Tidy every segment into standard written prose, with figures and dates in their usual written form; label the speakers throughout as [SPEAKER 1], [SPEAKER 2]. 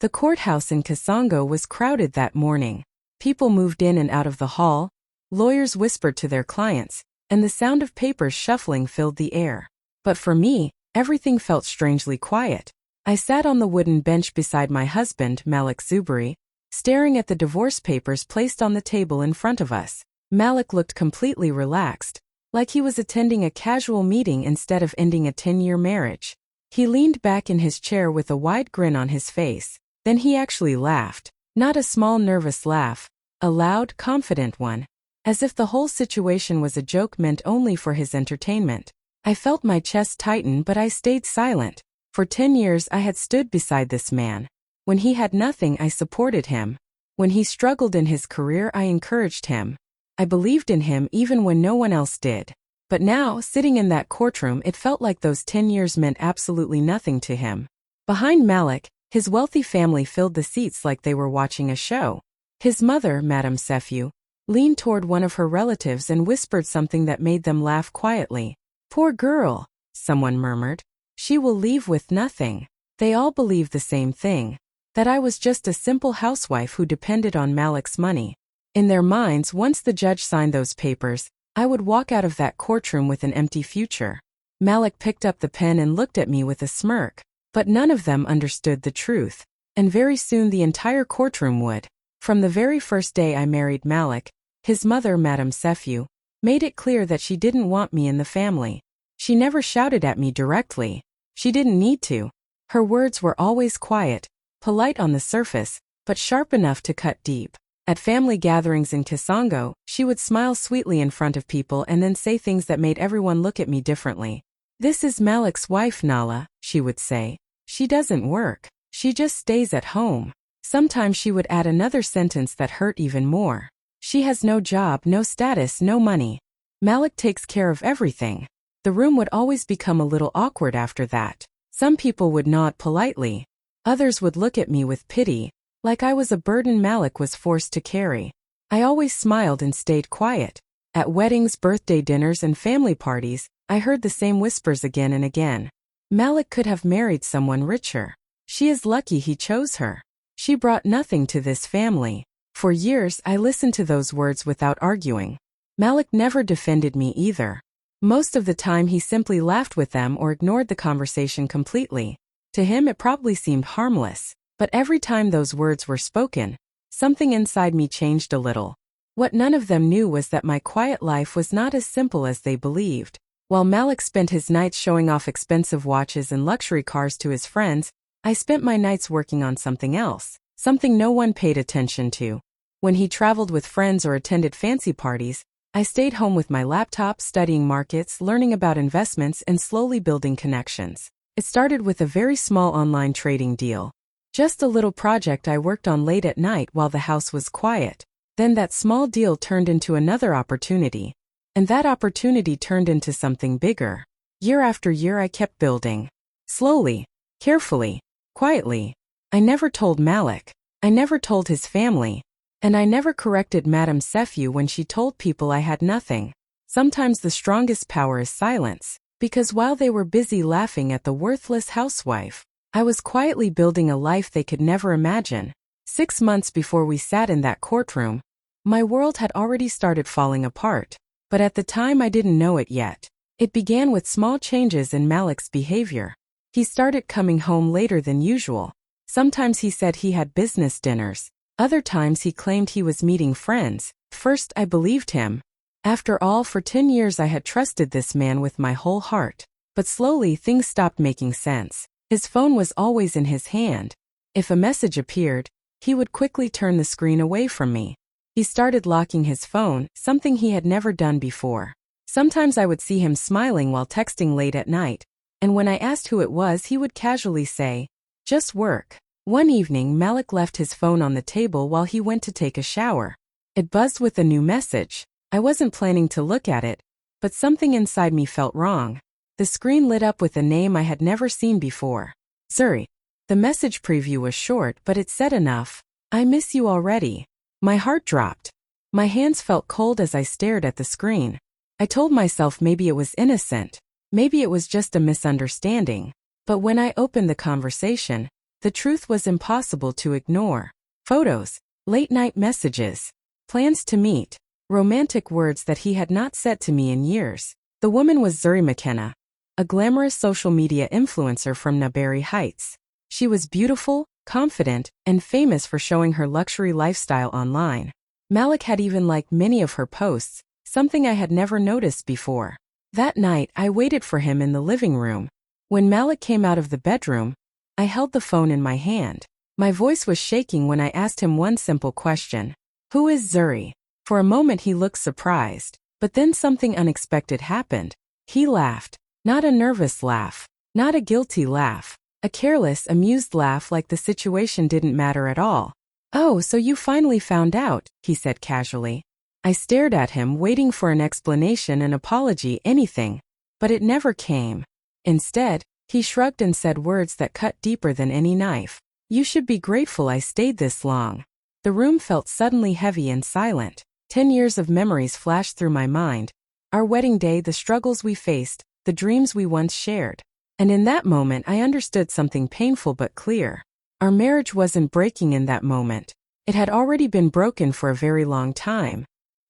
[SPEAKER 1] The courthouse in Kasongo was crowded that morning. People moved in and out of the hall, lawyers whispered to their clients, and the sound of papers shuffling filled the air. But for me, everything felt strangely quiet. I sat on the wooden bench beside my husband, Malik Zuberi, staring at the divorce papers placed on the table in front of us. Malik looked completely relaxed, like he was attending a casual meeting instead of ending a 10-year marriage. He leaned back in his chair with a wide grin on his face. Then he actually laughed. Not a small nervous laugh, a loud, confident one. As if the whole situation was a joke meant only for his entertainment. I felt my chest tighten, but I stayed silent. For 10 years I had stood beside this man. When he had nothing, I supported him. When he struggled in his career, I encouraged him. I believed in him even when no one else did. But now, sitting in that courtroom, it felt like those 10 years meant absolutely nothing to him. Behind Malik, his wealthy family filled the seats like they were watching a show. His mother, Madame Sefiu, leaned toward one of her relatives and whispered something that made them laugh quietly. "Poor girl," someone murmured. "She will leave with nothing." They all believed the same thing, that I was just a simple housewife who depended on Malik's money. In their minds, once the judge signed those papers, I would walk out of that courtroom with an empty future. Malik picked up the pen and looked at me with a smirk. But none of them understood the truth. And very soon the entire courtroom would. From the very first day I married Malik, his mother, Madame Sefiu, made it clear that she didn't want me in the family. She never shouted at me directly. She didn't need to. Her words were always quiet, polite on the surface, but sharp enough to cut deep. At family gatherings in Kasongo, she would smile sweetly in front of people and then say things that made everyone look at me differently. "This is Malik's wife, Nala," she would say. "She doesn't work. She just stays at home." Sometimes she would add another sentence that hurt even more. "She has no job, no status, no money. Malik takes care of everything." The room would always become a little awkward after that. Some people would nod politely. Others would look at me with pity, like I was a burden Malik was forced to carry. I always smiled and stayed quiet. At weddings, birthday dinners, and family parties, I heard the same whispers again and again. Malik could have married someone richer. She is lucky he chose her. She brought nothing to this family. For years, I listened to those words without arguing. Malik never defended me either. Most of the time he simply laughed with them or ignored the conversation completely. To him it probably seemed harmless. But every time those words were spoken, something inside me changed a little. What none of them knew was that my quiet life was not as simple as they believed. While Malik spent his nights showing off expensive watches and luxury cars to his friends, I spent my nights working on something else, something no one paid attention to. When he traveled with friends or attended fancy parties, I stayed home with my laptop, studying markets, learning about investments, and slowly building connections. It started with a very small online trading deal. Just a little project I worked on late at night while the house was quiet. Then that small deal turned into another opportunity. And that opportunity turned into something bigger. Year after year I kept building. Slowly, carefully, quietly. I never told Malik. I never told his family. And I never corrected Madame Sefiu when she told people I had nothing. Sometimes the strongest power is silence. Because while they were busy laughing at the worthless housewife, I was quietly building a life they could never imagine. 6 months before we sat in that courtroom, my world had already started falling apart. But at the time I didn't know it yet. It began with small changes in Malik's behavior. He started coming home later than usual. Sometimes he said he had business dinners. Other times he claimed he was meeting friends. First I believed him. After all, for 10 years I had trusted this man with my whole heart. But slowly things stopped making sense. His phone was always in his hand. If a message appeared, he would quickly turn the screen away from me. He started locking his phone, something he had never done before. Sometimes I would see him smiling while texting late at night, and when I asked who it was, he would casually say, "Just work." One evening, Malik left his phone on the table while he went to take a shower. It buzzed with a new message. I wasn't planning to look at it, but something inside me felt wrong. The screen lit up with a name I had never seen before. Zuri. The message preview was short, but it said enough. "I miss you already." My heart dropped. My hands felt cold as I stared at the screen. I told myself maybe it was innocent. Maybe it was just a misunderstanding. But when I opened the conversation, The truth was impossible to ignore. Photos, late-night messages, plans to meet, romantic words that he had not said to me in years. The woman was Zuri McKenna, a glamorous social media influencer from Nigerian Heights. She was beautiful, confident, and famous for showing her luxury lifestyle online. Malik had even liked many of her posts, something I had never noticed before. That night, I waited for him in the living room. When Malik came out of the bedroom, I held the phone in my hand. My voice was shaking when I asked him one simple question. Who is Zuri? For a moment he looked surprised, but then something unexpected happened. He laughed. Not a nervous laugh, not a guilty laugh, a careless, amused laugh like the situation didn't matter at all. Oh, so you finally found out, he said casually. I stared at him, waiting for an explanation, an apology, anything, but it never came. Instead, he shrugged and said words that cut deeper than any knife. You should be grateful I stayed this long. The room felt suddenly heavy and silent. 10 years of memories flashed through my mind. Our wedding day, the struggles we faced, the dreams we once shared. And in that moment I understood something painful but clear. Our marriage wasn't breaking in that moment. It had already been broken for a very long time.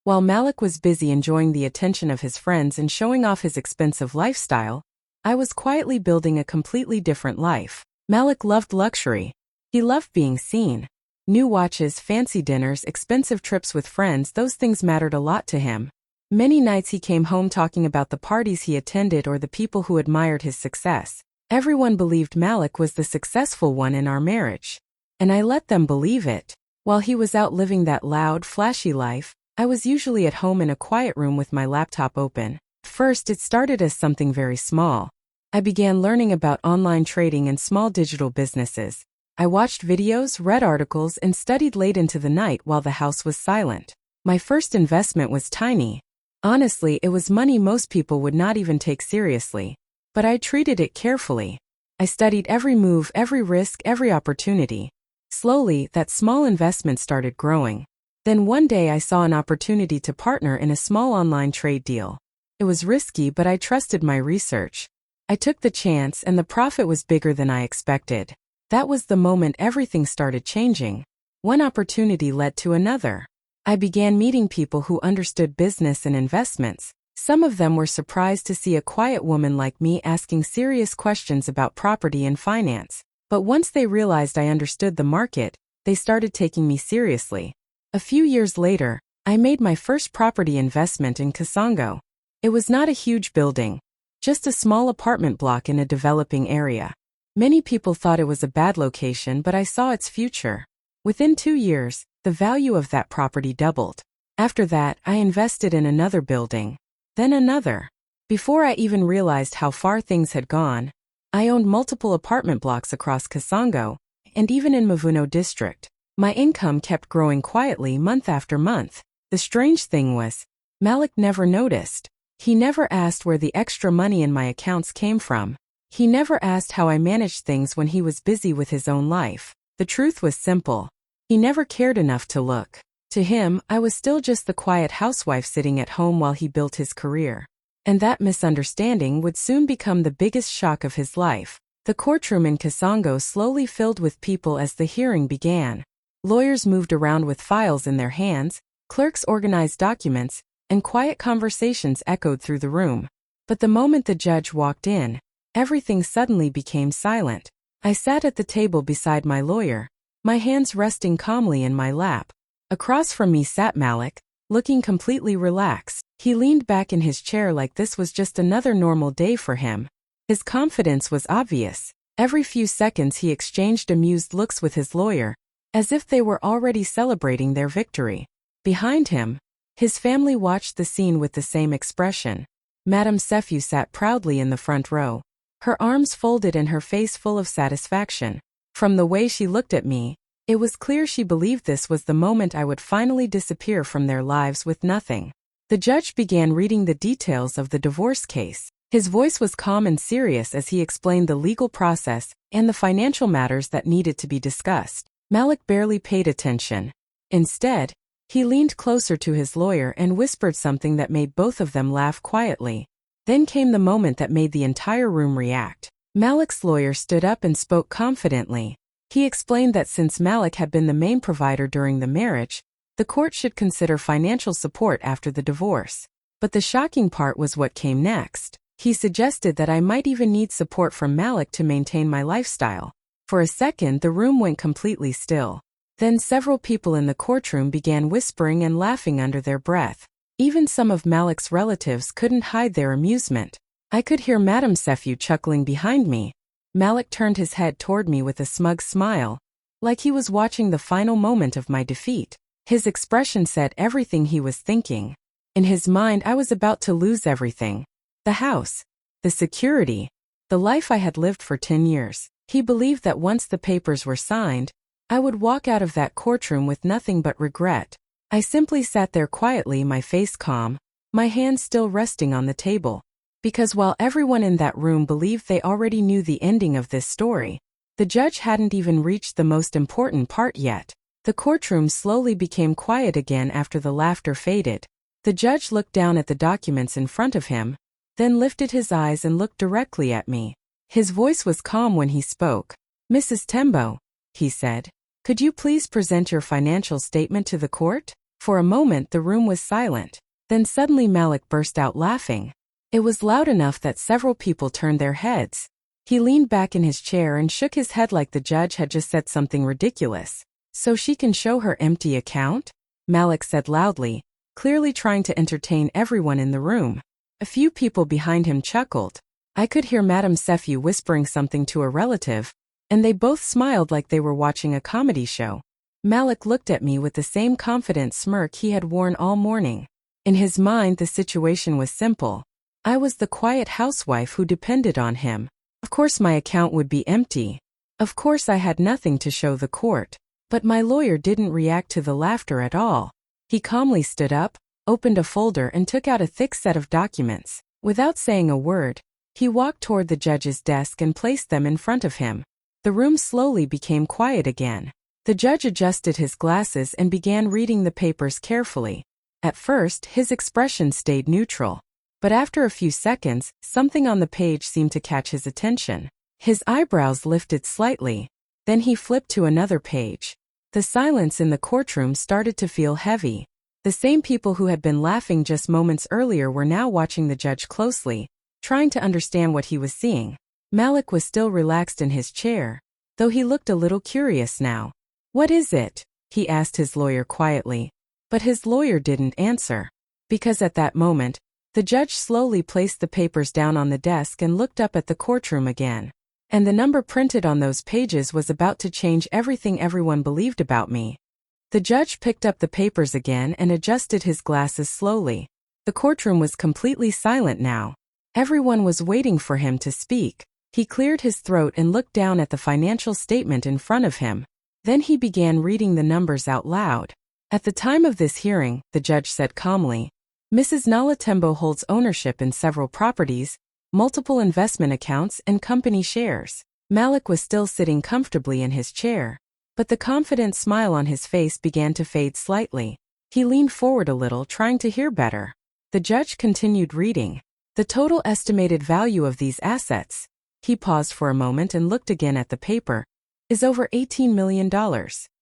[SPEAKER 1] While Malik was busy enjoying the attention of his friends and showing off his expensive lifestyle, I was quietly building a completely different life. Malik loved luxury. He loved being seen. New watches, fancy dinners, expensive trips with friends, those things mattered a lot to him. Many nights he came home talking about the parties he attended or the people who admired his success. Everyone believed Malik was the successful one in our marriage. And I let them believe it. While he was out living that loud, flashy life, I was usually at home in a quiet room with my laptop open. First, it started as something very small. I began learning about online trading and small digital businesses. I watched videos, read articles, and studied late into the night while the house was silent. My first investment was tiny. Honestly, it was money most people would not even take seriously. But I treated it carefully. I studied every move, every risk, every opportunity. Slowly, that small investment started growing. Then one day I saw an opportunity to partner in a small online trade deal. It was risky, but I trusted my research. I took the chance, and the profit was bigger than I expected. That was the moment everything started changing. One opportunity led to another. I began meeting people who understood business and investments. Some of them were surprised to see a quiet woman like me asking serious questions about property and finance. But once they realized I understood the market, they started taking me seriously. A few years later, I made my first property investment in Kasongo. It was not a huge building, just a small apartment block in a developing area. Many people thought it was a bad location, but I saw its future. Within 2 years, the value of that property doubled. After that, I invested in another building, then another. Before I even realized how far things had gone, I owned multiple apartment blocks across Kasongo, and even in Mavuno district. My income kept growing quietly month after month. The strange thing was, Malik never noticed. He never asked where the extra money in my accounts came from. He never asked how I managed things when he was busy with his own life. The truth was simple. He never cared enough to look. To him, I was still just the quiet housewife sitting at home while he built his career. And that misunderstanding would soon become the biggest shock of his life. The courtroom in Kasongo slowly filled with people as the hearing began. Lawyers moved around with files in their hands, clerks organized documents, and quiet conversations echoed through the room. But the moment the judge walked in, everything suddenly became silent. I sat at the table beside my lawyer, my hands resting calmly in my lap. Across from me sat Malik, looking completely relaxed. He leaned back in his chair like this was just another normal day for him. His confidence was obvious. Every few seconds he exchanged amused looks with his lawyer, as if they were already celebrating their victory. Behind him, his family watched the scene with the same expression. Madame Sefu sat proudly in the front row, her arms folded and her face full of satisfaction. From the way she looked at me, it was clear she believed this was the moment I would finally disappear from their lives with nothing. The judge began reading the details of the divorce case. His voice was calm and serious as he explained the legal process and the financial matters that needed to be discussed. Malik barely paid attention. Instead, he leaned closer to his lawyer and whispered something that made both of them laugh quietly. Then came the moment that made the entire room react. Malik's lawyer stood up and spoke confidently. He explained that since Malik had been the main provider during the marriage, the court should consider financial support after the divorce. But the shocking part was what came next. He suggested that I might even need support from Malik to maintain my lifestyle. For a second, the room went completely still. Then several people in the courtroom began whispering and laughing under their breath. Even some of Malik's relatives couldn't hide their amusement. I could hear Madame Sefu chuckling behind me. Malik turned his head toward me with a smug smile, like he was watching the final moment of my defeat. His expression said everything he was thinking. In his mind, I was about to lose everything. The house, the security, the life I had lived for 10 years. He believed that once the papers were signed, I would walk out of that courtroom with nothing but regret. I simply sat there quietly, my face calm, my hands still resting on the table. Because while everyone in that room believed they already knew the ending of this story, the judge hadn't even reached the most important part yet. The courtroom slowly became quiet again after the laughter faded. The judge looked down at the documents in front of him, then lifted his eyes and looked directly at me. His voice was calm when he spoke. "Mrs. Tembo," he said, "could you please present your financial statement to the court?" For a moment the room was silent. Then suddenly Malik burst out laughing. It was loud enough that several people turned their heads. He leaned back in his chair and shook his head like the judge had just said something ridiculous. "So she can show her empty account?" Malik said loudly, clearly trying to entertain everyone in the room. A few people behind him chuckled. I could hear Madame Sefu whispering something to a relative, and they both smiled like they were watching a comedy show. Malik looked at me with the same confident smirk he had worn all morning. In his mind, the situation was simple. I was the quiet housewife who depended on him. Of course my account would be empty. Of course I had nothing to show the court. But my lawyer didn't react to the laughter at all. He calmly stood up, opened a folder and took out a thick set of documents. Without saying a word, he walked toward the judge's desk and placed them in front of him. The room slowly became quiet again. The judge adjusted his glasses and began reading the papers carefully. At first, his expression stayed neutral. But after a few seconds, something on the page seemed to catch his attention. His eyebrows lifted slightly. Then he flipped to another page. The silence in the courtroom started to feel heavy. The same people who had been laughing just moments earlier were now watching the judge closely, trying to understand what he was seeing. Malik was still relaxed in his chair, though he looked a little curious now. "What is it?" he asked his lawyer quietly. But his lawyer didn't answer. Because at that moment, the judge slowly placed the papers down on the desk and looked up at the courtroom again. And the number printed on those pages was about to change everything everyone believed about me. The judge picked up the papers again and adjusted his glasses slowly. The courtroom was completely silent now. Everyone was waiting for him to speak. He cleared his throat and looked down at the financial statement in front of him. Then he began reading the numbers out loud. At the time of this hearing, the judge said calmly, "Mrs. Nalatembo holds ownership in several properties, multiple investment accounts and company shares." Malik was still sitting comfortably in his chair, but the confident smile on his face began to fade slightly. He leaned forward a little, trying to hear better. The judge continued reading. "The total estimated value of these assets," he paused for a moment and looked again at the paper, "is over $18 million.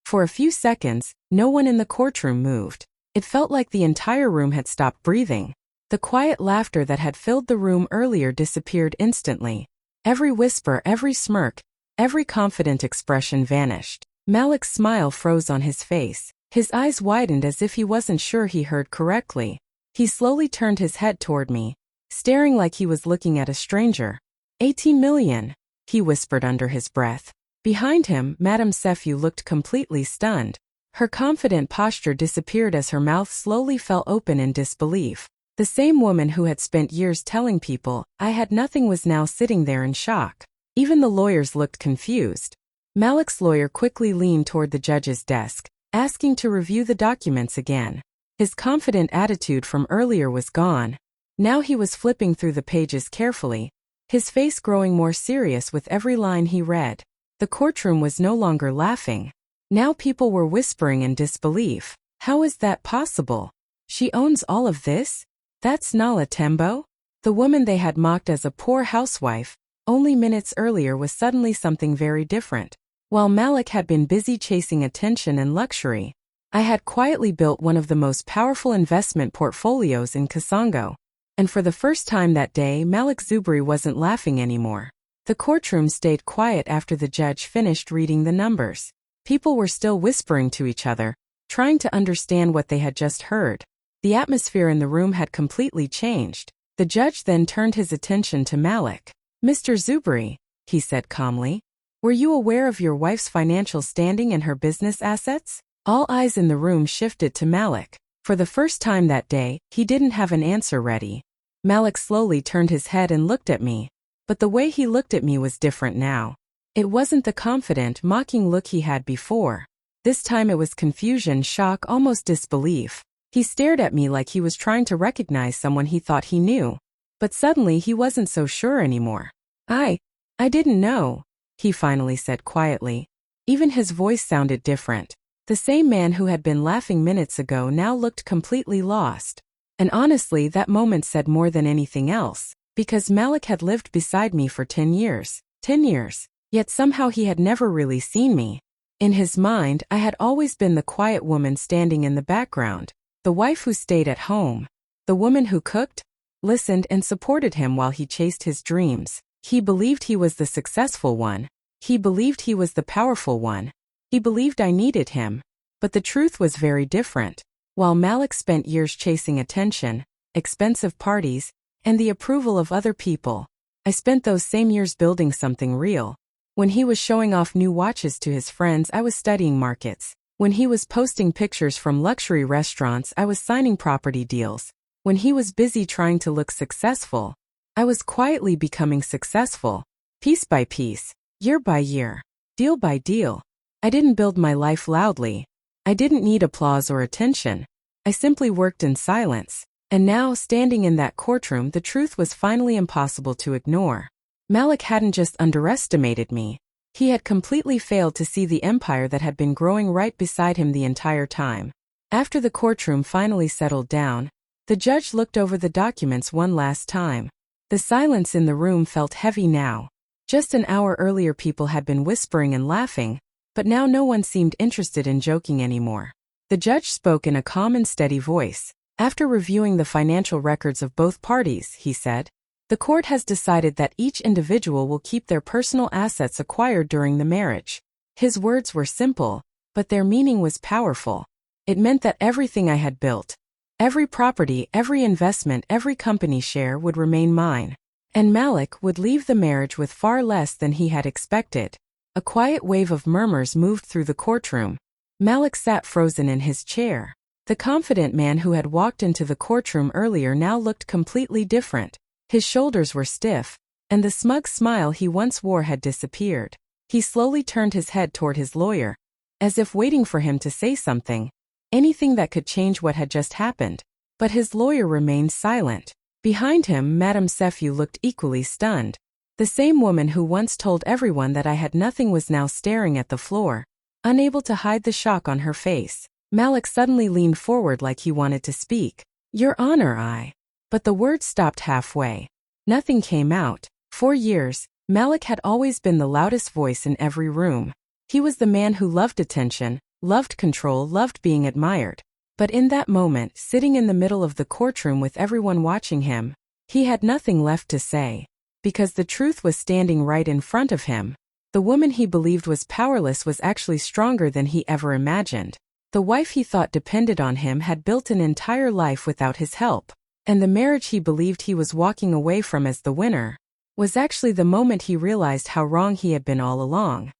[SPEAKER 1] For a few seconds, no one in the courtroom moved. It felt like the entire room had stopped breathing. The quiet laughter that had filled the room earlier disappeared instantly. Every whisper, every smirk, every confident expression vanished. Malik's smile froze on his face. His eyes widened as if he wasn't sure he heard correctly. He slowly turned his head toward me, staring like he was looking at a stranger. 18 million, he whispered under his breath. Behind him, Madame Sefu looked completely stunned. Her confident posture disappeared as her mouth slowly fell open in disbelief. The same woman who had spent years telling people I had nothing was now sitting there in shock. Even the lawyers looked confused. Malik's lawyer quickly leaned toward the judge's desk, asking to review the documents again. His confident attitude from earlier was gone. Now he was flipping through the pages carefully, his face growing more serious with every line he read. The courtroom was no longer laughing. Now people were whispering in disbelief. How is that possible? She owns all of this? That's Nala Tembo? The woman they had mocked as a poor housewife, only minutes earlier was suddenly something very different. While Malik had been busy chasing attention and luxury, I had quietly built one of the most powerful investment portfolios in Kasongo. And for the first time that day, Malik Zubri wasn't laughing anymore. The courtroom stayed quiet after the judge finished reading the numbers. People were still whispering to each other, trying to understand what they had just heard. The atmosphere in the room had completely changed. The judge then turned his attention to Malik. "Mr. Zubri," he said calmly, "were you aware of your wife's financial standing and her business assets?" All eyes in the room shifted to Malik. For the first time that day, he didn't have an answer ready. Malik slowly turned his head and looked at me. But the way he looked at me was different now. It wasn't the confident, mocking look he had before. This time it was confusion, shock, almost disbelief. He stared at me like he was trying to recognize someone he thought he knew. But suddenly he wasn't so sure anymore. I didn't know," he finally said quietly. Even his voice sounded different. The same man who had been laughing minutes ago now looked completely lost. And honestly, that moment said more than anything else, because Malik had lived beside me for 10 years. 10 years. Yet somehow he had never really seen me. In his mind, I had always been the quiet woman standing in the background, the wife who stayed at home, the woman who cooked, listened, and supported him while he chased his dreams. He believed he was the successful one. He believed he was the powerful one. He believed I needed him. But the truth was very different. While Malik spent years chasing attention, expensive parties, and the approval of other people, I spent those same years building something real. When he was showing off new watches to his friends, I was studying markets. When he was posting pictures from luxury restaurants, I was signing property deals. When he was busy trying to look successful, I was quietly becoming successful. Piece by piece, year by year, deal by deal. I didn't build my life loudly. I didn't need applause or attention. I simply worked in silence. And now, standing in that courtroom, the truth was finally impossible to ignore. Malik hadn't just underestimated me. He had completely failed to see the empire that had been growing right beside him the entire time. After the courtroom finally settled down, the judge looked over the documents one last time. The silence in the room felt heavy now. Just an hour earlier people had been whispering and laughing, but now no one seemed interested in joking anymore. The judge spoke in a calm and steady voice. "After reviewing the financial records of both parties," he said, "the court has decided that each individual will keep their personal assets acquired during the marriage." His words were simple, but their meaning was powerful. It meant that everything I had built, every property, every investment, every company share would remain mine. And Malik would leave the marriage with far less than he had expected. A quiet wave of murmurs moved through the courtroom. Malik sat frozen in his chair. The confident man who had walked into the courtroom earlier now looked completely different. His shoulders were stiff, and the smug smile he once wore had disappeared. He slowly turned his head toward his lawyer, as if waiting for him to say something, anything that could change what had just happened. But his lawyer remained silent. Behind him, Madame Sefu looked equally stunned. The same woman who once told everyone that I had nothing was now staring at the floor, unable to hide the shock on her face. Malik suddenly leaned forward like he wanted to speak. "Your Honor, But the words stopped halfway. Nothing came out. For years, Malik had always been the loudest voice in every room. He was the man who loved attention, loved control, loved being admired. But in that moment, sitting in the middle of the courtroom with everyone watching him, he had nothing left to say. Because the truth was standing right in front of him. The woman he believed was powerless was actually stronger than he ever imagined. The wife he thought depended on him had built an entire life without his help. And the marriage he believed he was walking away from as the winner was actually the moment he realized how wrong he had been all along.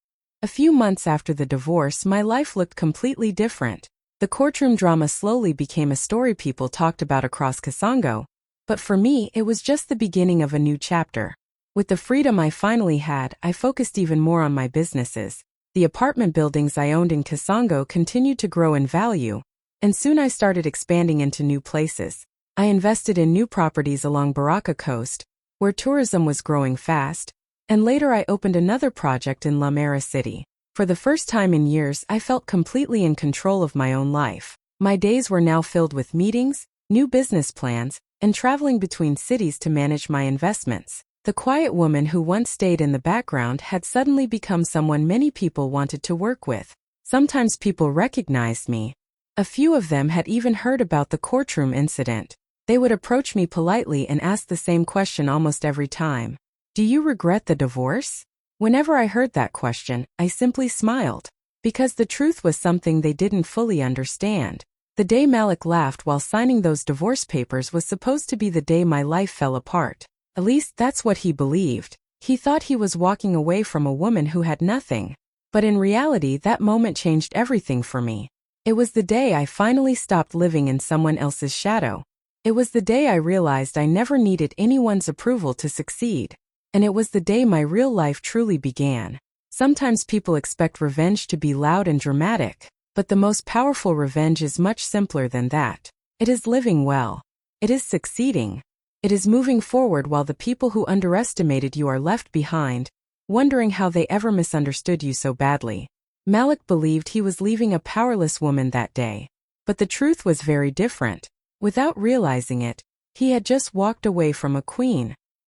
[SPEAKER 1] A few months after the divorce, my life looked completely different. The courtroom drama slowly became a story people talked about across Kasongo. But for me, it was just the beginning of a new chapter. With the freedom I finally had, I focused even more on my businesses. The apartment buildings I owned in Kasongo continued to grow in value, and soon I started expanding into new places. I invested in new properties along Baraka Coast, where tourism was growing fast, and later I opened another project in Lamera City. For the first time in years, I felt completely in control of my own life. My days were now filled with meetings, new business plans, and traveling between cities to manage my investments. The quiet woman who once stayed in the background had suddenly become someone many people wanted to work with. Sometimes people recognized me. A few of them had even heard about the courtroom incident. They would approach me politely and ask the same question almost every time. Do you regret the divorce? Whenever I heard that question, I simply smiled. Because the truth was something they didn't fully understand. The day Malik laughed while signing those divorce papers was supposed to be the day my life fell apart. At least that's what he believed. He thought he was walking away from a woman who had nothing. But in reality, that moment changed everything for me. It was the day I finally stopped living in someone else's shadow. It was the day I realized I never needed anyone's approval to succeed. And it was the day my real life truly began. Sometimes people expect revenge to be loud and dramatic, but the most powerful revenge is much simpler than that. It is living well. It is succeeding. It is moving forward while the people who underestimated you are left behind, wondering how they ever misunderstood you so badly. Malik believed he was leaving a powerless woman that day. But the truth was very different. Without realizing it, he had just walked away from a queen.